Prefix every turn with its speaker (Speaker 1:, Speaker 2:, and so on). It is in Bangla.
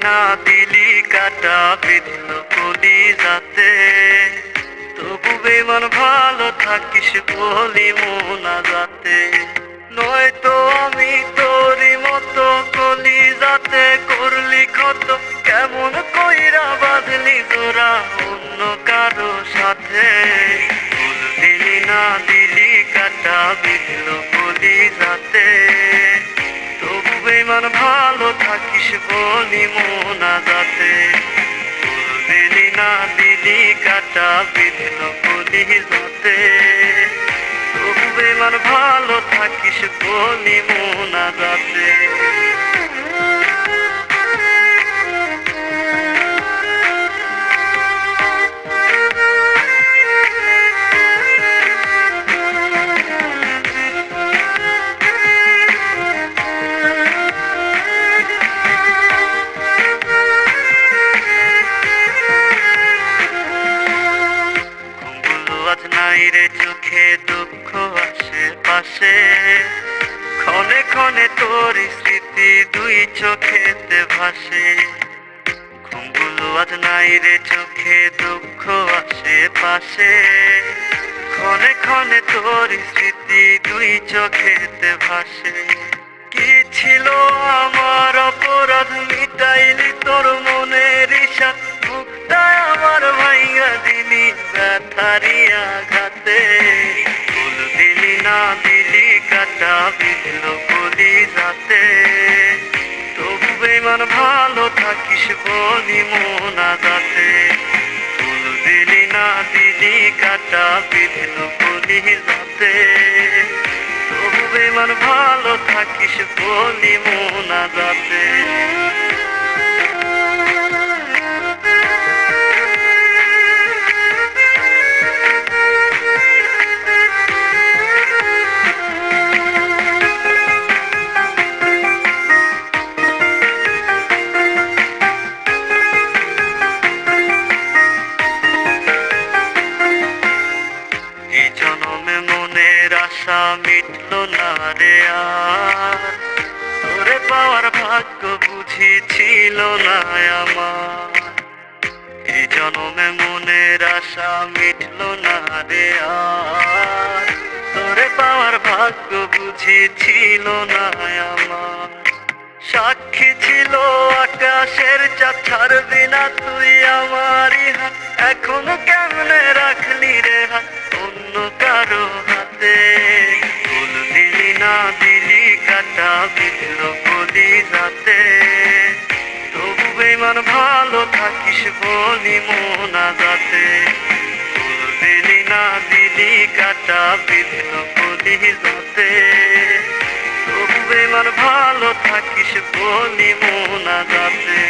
Speaker 1: না দিলি কাটা বিঁধল কলি যাতে, তবু বেমান ভালো থাকিস বলি মোনা যাতে। নয়তো আমি তোরই মতো কলি যাতে করলি ক্ষত, কেমন কইরা বাঁধলি তোরা অন্য কারো সাথে। ফুল দিলি না দিলি কাটা বিঁধল কলি যাতে, তবু বেমান ভালো থাকিস বলি মোনা যাতে। ফুল দিলি না দিলি কাটা বিঁধল কলি যাতে, তবু বেমান ভালো থাকিস বলি মোনা যাতে। আজ নাই রে চোখে দুঃখ আশেপাশে, ক্ষণে ক্ষণে তোর স্মৃতি দুই চোখেতে ভাসে। ঘুমগুলো আজ নাই রে চোখে দুঃখ আশেপাশে, ক্ষণে ক্ষণে তোর স্মৃতি দুই চোখেতে ভাসে। কি ছিল আমার অপরাধ মিটাইলি তোর মনের ইশাদ, বুকটা আমার ভাইয়া দিলি ব্যথারি আঘাতে। ফুল দিলি না দিলি কাটা বিঁধল কলি যাতে, তবু বেমান ভালো থাকিস বলি মোনা যাতে। ফুল দিলি না দিলি কাটা বিঁধল কলি যাতে, তবু বেমান ভালো থাকিস বলি মোনা যাতে। এই জনমে মনের আশা মিটল না রে আর, তোরে পাওয়ার ভাগ্য বুঝি ছিল না আমার। এই জনমে মনের আশা মিটল না রে আর, তোরে পাওয়ার ভাগ্য বুঝি ছিল না আমার। সাক্ষী ছিল আকাশের চাঁদ, ছাড়বি না তুই আমারই হাত, এখন কেমনে রাখলি রে হাত অন্য কারো হাতে। ফুল দিলি না দিলি কাটা বিঁধল কলি যাতে, তবু বেমান ভালো থাকিস বলি মোনা যাতে। ফুল দিলি না দিলি কাটা বিঁধল কলি যাতে, তবু বেমান ভালো থাকিস বলি মোনা যাতে।